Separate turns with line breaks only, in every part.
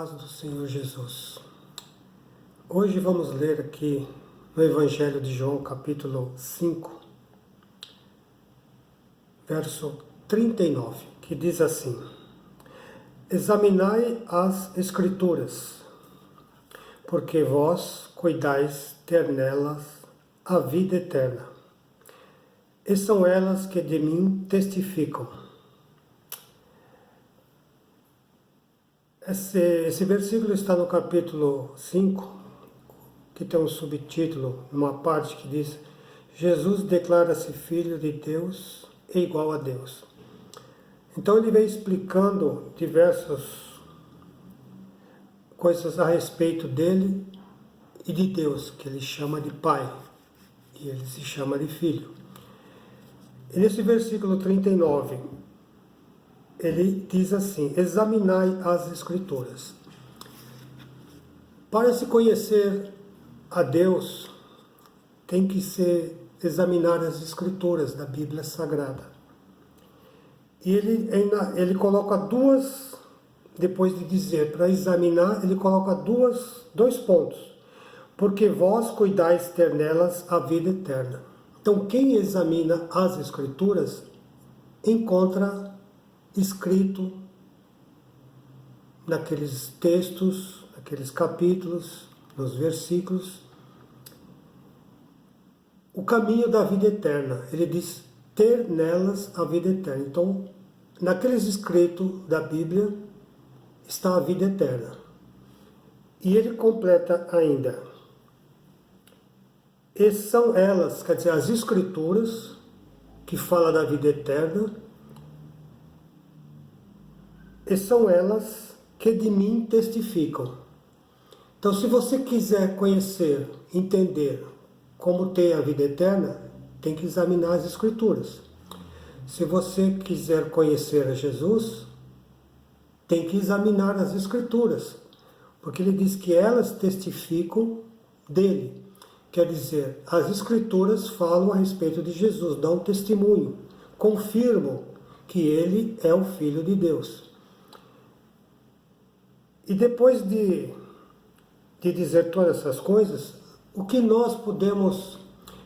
paz do Senhor Jesus. Hoje vamos ler aqui no Evangelho de João, capítulo 5, verso 39, que diz assim: Examinai as Escrituras, porque vós cuidais ter nelas a vida eterna, e são elas que de mim testificam. Esse versículo está no capítulo 5, que tem um subtítulo, uma parte que diz: Jesus declara-se Filho de Deus e igual a Deus. Então ele vem explicando diversas coisas a respeito dele e de Deus, que ele chama de Pai, e ele se chama de Filho. E nesse versículo 39, ele diz assim: examinai as Escrituras. Para se conhecer a Deus, tem que se examinar as Escrituras da Bíblia Sagrada. E ele coloca duas, depois de dizer para examinar, ele coloca dois pontos. Porque vós cuidais ter nelas a vida eterna. Então quem examina as Escrituras encontra escrito naqueles textos, naqueles capítulos, nos versículos, o caminho da vida eterna. Ele diz ter nelas a vida eterna. Então, naqueles escritos da Bíblia está a vida eterna. E ele completa ainda: e são elas, quer dizer, as Escrituras, que falam da vida eterna, e são elas que de mim testificam. Então, se você quiser conhecer, entender como ter a vida eterna, tem que examinar as Escrituras. Se você quiser conhecer a Jesus, tem que examinar as Escrituras, porque ele diz que elas testificam dele. Quer dizer, as Escrituras falam a respeito de Jesus, dão testemunho, confirmam que ele é o Filho de Deus. E depois de dizer todas essas coisas, o que nós podemos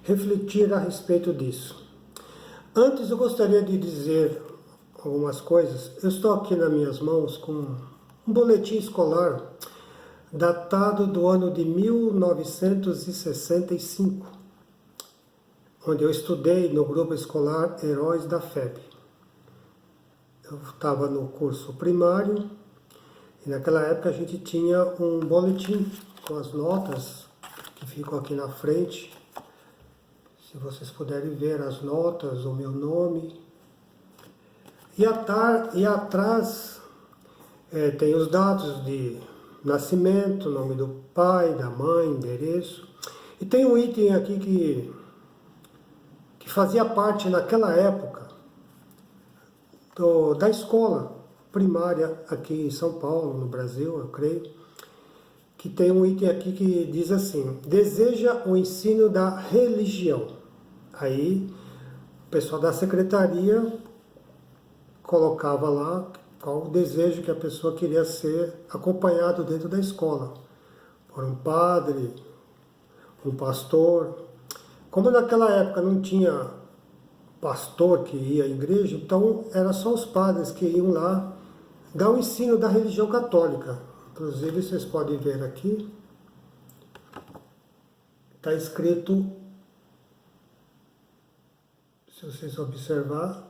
refletir a respeito disso? Antes eu gostaria de dizer algumas coisas. Eu estou aqui nas minhas mãos com um boletim escolar datado do ano de 1965, onde eu estudei no grupo escolar Heróis da FEB. Eu estava no curso primário. E naquela época a gente tinha um boletim com as notas que ficam aqui na frente. Se vocês puderem ver as notas, o meu nome. E atrás tem os dados de nascimento, nome do pai, da mãe, endereço. E tem um item aqui que fazia parte naquela época da escola primária aqui em São Paulo, no Brasil, eu creio, que tem um item aqui que diz assim: deseja o ensino da religião. Aí o pessoal da secretaria colocava lá qual o desejo que a pessoa queria ser acompanhado dentro da escola, por um padre, um pastor. Como naquela época não tinha pastor que ia à igreja, então era só os padres que iam lá dar o ensino da religião católica. Inclusive, vocês podem ver aqui, está escrito, se vocês observar,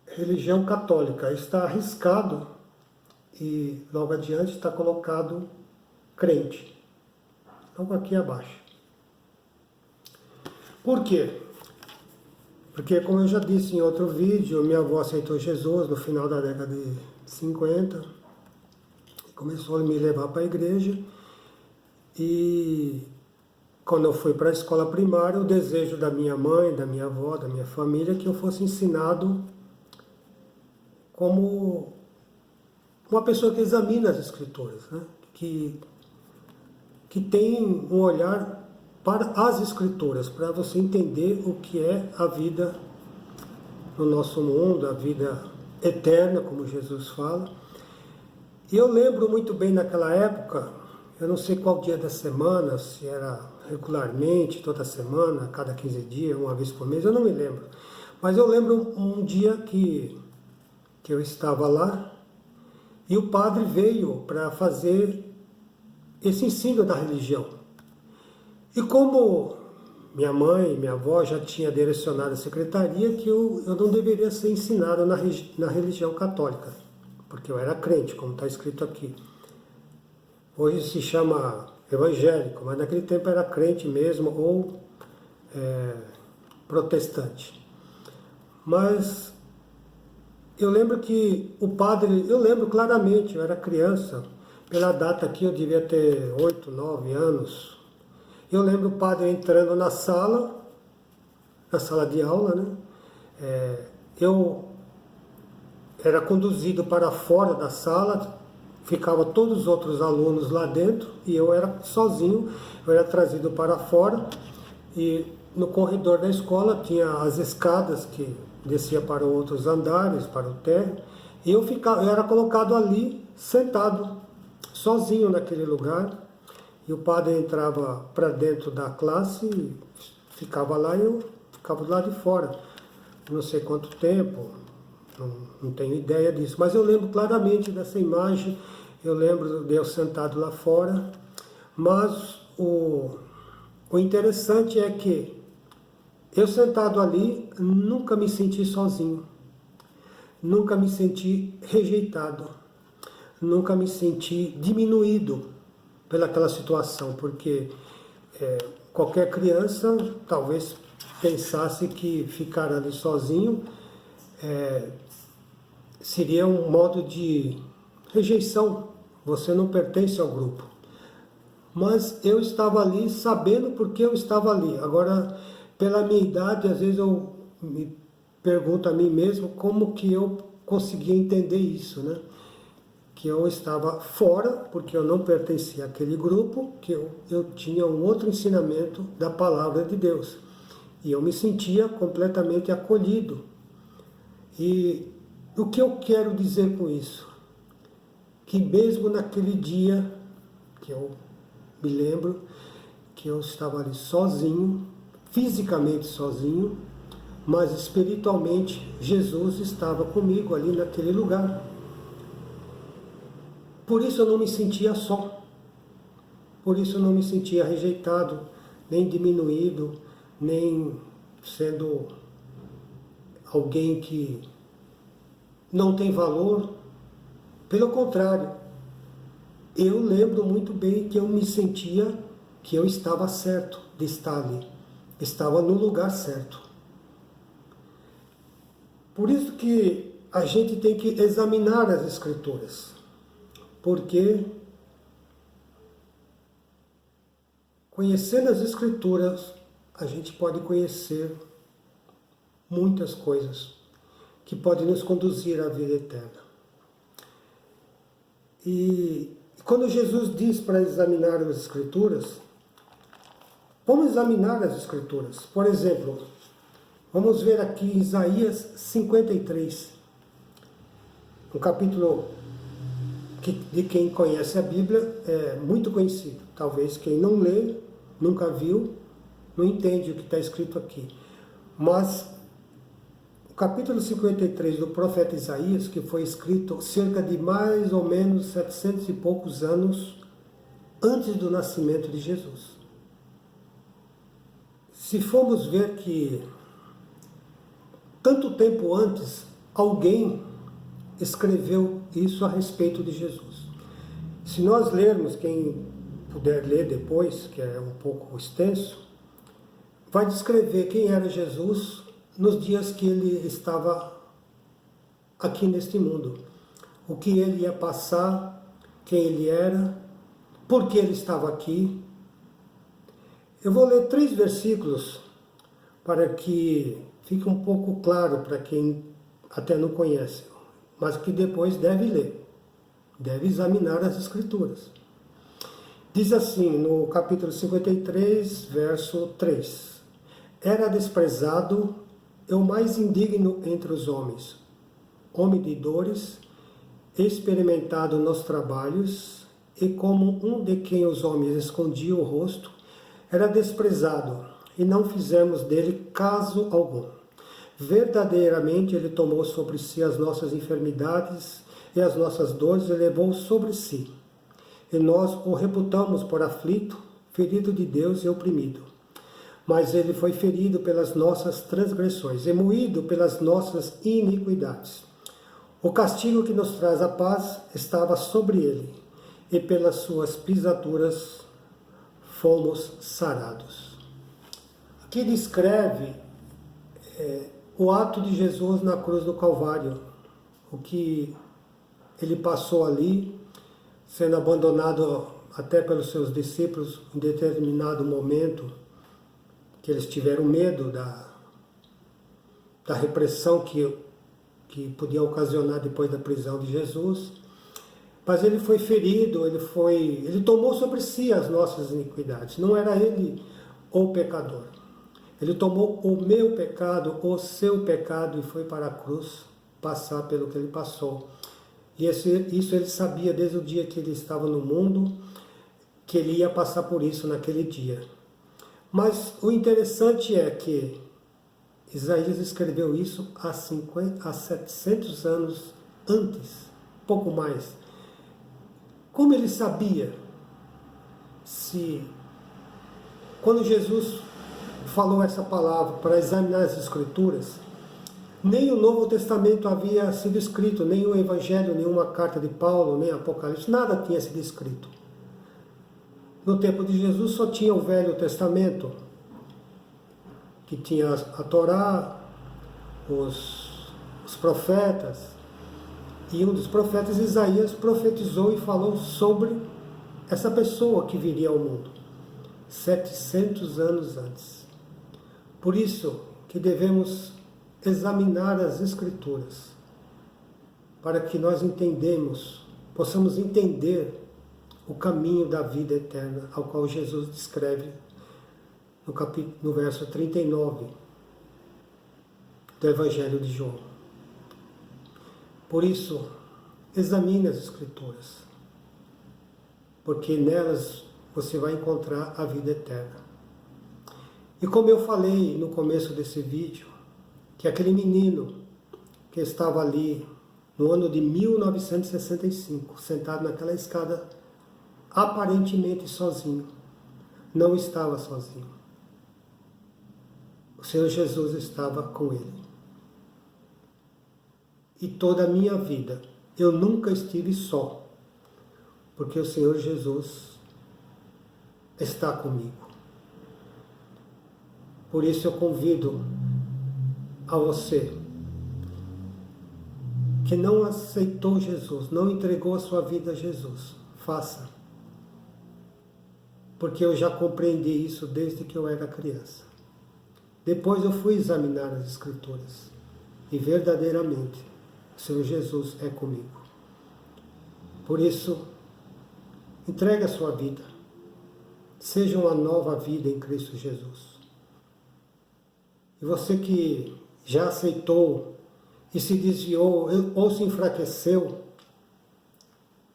religião católica. Está arriscado e logo adiante está colocado crente, logo aqui abaixo. Por quê? Porque, como eu já disse em outro vídeo, minha avó aceitou Jesus no final da década de 50, começou a me levar para a igreja, e quando eu fui para a escola primária, o desejo da minha mãe, da minha avó, da minha família, é que eu fosse ensinado como uma pessoa que examina as Escrituras, né? que tem um olhar para as Escrituras, para você entender o que é a vida no nosso mundo, a vida eterna, como Jesus fala. E eu lembro muito bem naquela época, eu não sei qual dia da semana, se era regularmente, toda semana, cada 15 dias, uma vez por mês, eu não me lembro. Mas eu lembro um dia que eu estava lá e o padre veio para fazer esse ensino da religião. E como minha mãe, minha avó já tinha direcionado a secretaria que eu não deveria ser ensinado na religião católica, porque eu era crente, como está escrito aqui. Hoje se chama evangélico, mas naquele tempo era crente mesmo, ou protestante. Mas eu lembro que o padre, eu lembro claramente, eu era criança, pela data aqui eu devia ter 8, 9 anos. Eu lembro o padre entrando na sala de aula, né? Eu era conduzido para fora da sala, ficavam todos os outros alunos lá dentro e eu era sozinho, eu era trazido para fora e no corredor da escola tinha as escadas que descia para outros andares, para o térreo, e eu era colocado ali, sentado, sozinho naquele lugar, e o padre entrava para dentro da classe, ficava lá e eu ficava do lado de fora. Não sei quanto tempo, não tenho ideia disso, mas eu lembro claramente dessa imagem, eu lembro de eu sentado lá fora, mas o interessante é que eu sentado ali nunca me senti sozinho, nunca me senti rejeitado, nunca me senti diminuído pelaquela situação, porque qualquer criança talvez pensasse que ficar ali sozinho seria um modo de rejeição, você não pertence ao grupo. Mas eu estava ali sabendo porque eu estava ali. Agora, pela minha idade, às vezes eu me pergunto a mim mesmo como que eu conseguia entender isso, né? Que eu estava fora, porque eu não pertencia àquele grupo, que eu tinha um outro ensinamento da palavra de Deus. E eu me sentia completamente acolhido. E o que eu quero dizer com isso? Que mesmo naquele dia, que eu me lembro, que eu estava ali sozinho, fisicamente sozinho, mas espiritualmente Jesus estava comigo ali naquele lugar. Por isso eu não me sentia só, por isso eu não me sentia rejeitado, nem diminuído, nem sendo alguém que não tem valor. Pelo contrário, eu lembro muito bem que eu me sentia que eu estava certo de estar ali, estava no lugar certo. Por isso que a gente tem que examinar as Escrituras, porque conhecendo as Escrituras, a gente pode conhecer muitas coisas que podem nos conduzir à vida eterna. E quando Jesus diz para examinar as Escrituras, vamos examinar as Escrituras. Por exemplo, vamos ver aqui Isaías 53, um capítulo que, de quem conhece a Bíblia, é muito conhecido. Talvez quem não lê, nunca viu, não entende o que está escrito aqui. Mas o capítulo 53 do profeta Isaías, que foi escrito cerca de mais ou menos 700 e poucos anos antes do nascimento de Jesus. Se formos ver que tanto tempo antes, alguém escreveu isso a respeito de Jesus. Se nós lermos, quem puder ler depois, que é um pouco extenso, vai descrever quem era Jesus nos dias que ele estava aqui neste mundo. O que ele ia passar, quem ele era, por que ele estava aqui. Eu vou ler 3 versículos para que fique um pouco claro para quem até não conhece, mas que depois deve ler, deve examinar as Escrituras. Diz assim, no capítulo 53, verso 3: Era desprezado, eu mais indigno entre os homens, homem de dores, experimentado nos trabalhos, e como um de quem os homens escondiam o rosto, era desprezado, e não fizemos dele caso algum. Verdadeiramente ele tomou sobre si as nossas enfermidades e as nossas dores e levou sobre si. E nós o reputamos por aflito, ferido de Deus e oprimido. Mas ele foi ferido pelas nossas transgressões e moído pelas nossas iniquidades. O castigo que nos traz a paz estava sobre ele, e pelas suas pisaduras fomos sarados. Aqui descreve o ato de Jesus na cruz do Calvário, o que ele passou ali, sendo abandonado até pelos seus discípulos em determinado momento, que eles tiveram medo da repressão que podia ocasionar depois da prisão de Jesus. Mas ele foi ferido, ele tomou sobre si as nossas iniquidades. Não era ele o pecador. Ele tomou o meu pecado, o seu pecado, e foi para a cruz passar pelo que ele passou. E isso ele sabia desde o dia que ele estava no mundo, que ele ia passar por isso naquele dia. Mas o interessante é que Isaías escreveu isso há 700 anos antes, pouco mais. Como ele sabia se, quando Jesus falou essa palavra para examinar as Escrituras, nem o Novo Testamento havia sido escrito, nem o Evangelho, nenhuma carta de Paulo, nem Apocalipse, nada tinha sido escrito. No tempo de Jesus só tinha o Velho Testamento, que tinha a Torá, os profetas, e um dos profetas, Isaías, profetizou e falou sobre essa pessoa que viria ao mundo, 700 anos antes. Por isso que devemos examinar as Escrituras, para que nós possamos entender o caminho da vida eterna, ao qual Jesus descreve no verso 39 do Evangelho de João. Por isso, examine as Escrituras, porque nelas você vai encontrar a vida eterna. E como eu falei no começo desse vídeo, que aquele menino que estava ali no ano de 1965, sentado naquela escada, aparentemente sozinho, não estava sozinho. O Senhor Jesus estava com ele. E toda a minha vida, eu nunca estive só, porque o Senhor Jesus está comigo. Por isso eu convido a você que não aceitou Jesus, não entregou a sua vida a Jesus, faça. Porque eu já compreendi isso desde que eu era criança. Depois eu fui examinar as Escrituras e verdadeiramente o Senhor Jesus é comigo. Por isso, entregue a sua vida. Seja uma nova vida em Cristo Jesus. E você que já aceitou e se desviou ou se enfraqueceu,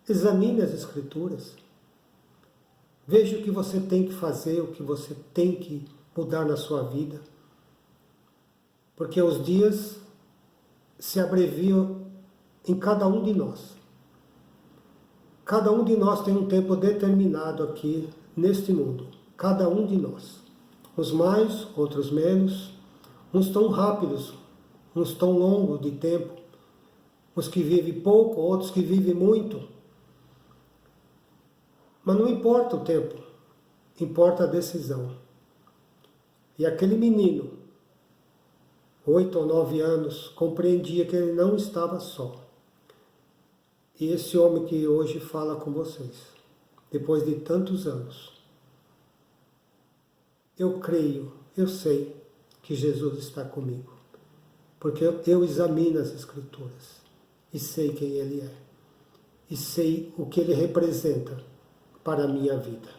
examine as Escrituras. Veja o que você tem que fazer, o que você tem que mudar na sua vida. Porque os dias se abreviam em cada um de nós. Cada um de nós tem um tempo determinado aqui neste mundo. Cada um de nós. Uns mais, outros menos. Uns tão rápidos, uns tão longos de tempo. Uns que vivem pouco, outros que vivem muito. Mas não importa o tempo, importa a decisão. E aquele menino, 8 ou 9 anos, compreendia que ele não estava só. E esse homem que hoje fala com vocês, depois de tantos anos, eu creio, eu sei que Jesus está comigo. Porque eu examino as Escrituras e sei quem Ele é. E sei o que Ele representa para a minha vida.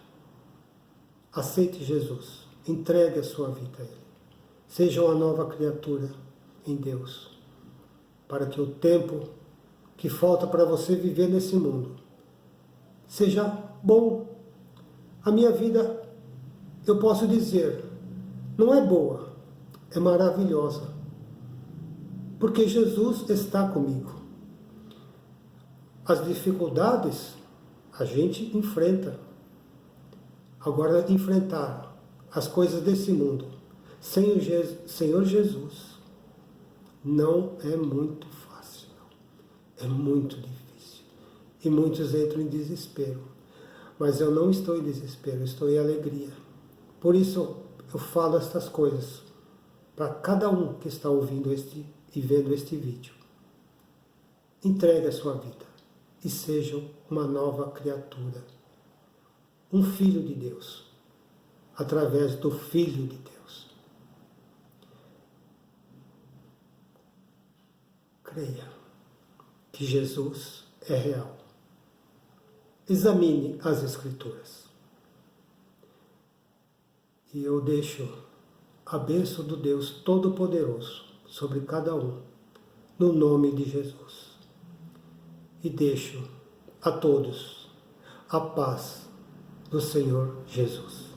Aceite Jesus, entregue a sua vida a Ele. Seja uma nova criatura em Deus, para que o tempo que falta para você viver nesse mundo seja bom. A minha vida, eu posso dizer, não é boa, é maravilhosa, porque Jesus está comigo. As dificuldades a gente enfrenta. Agora, enfrentar as coisas desse mundo sem o Senhor Jesus não é muito fácil, não. É muito difícil. E muitos entram em desespero. Mas eu não estou em desespero, eu estou em alegria. Por isso eu falo estas coisas para cada um que está ouvindo e vendo este vídeo. Entregue a sua vida e seja uma nova criatura. Um filho de Deus, através do Filho de Deus. Creia que Jesus é real. Examine as Escrituras. E eu deixo a bênção do Deus Todo-Poderoso sobre cada um, no nome de Jesus. E deixo a todos a paz do Senhor Jesus.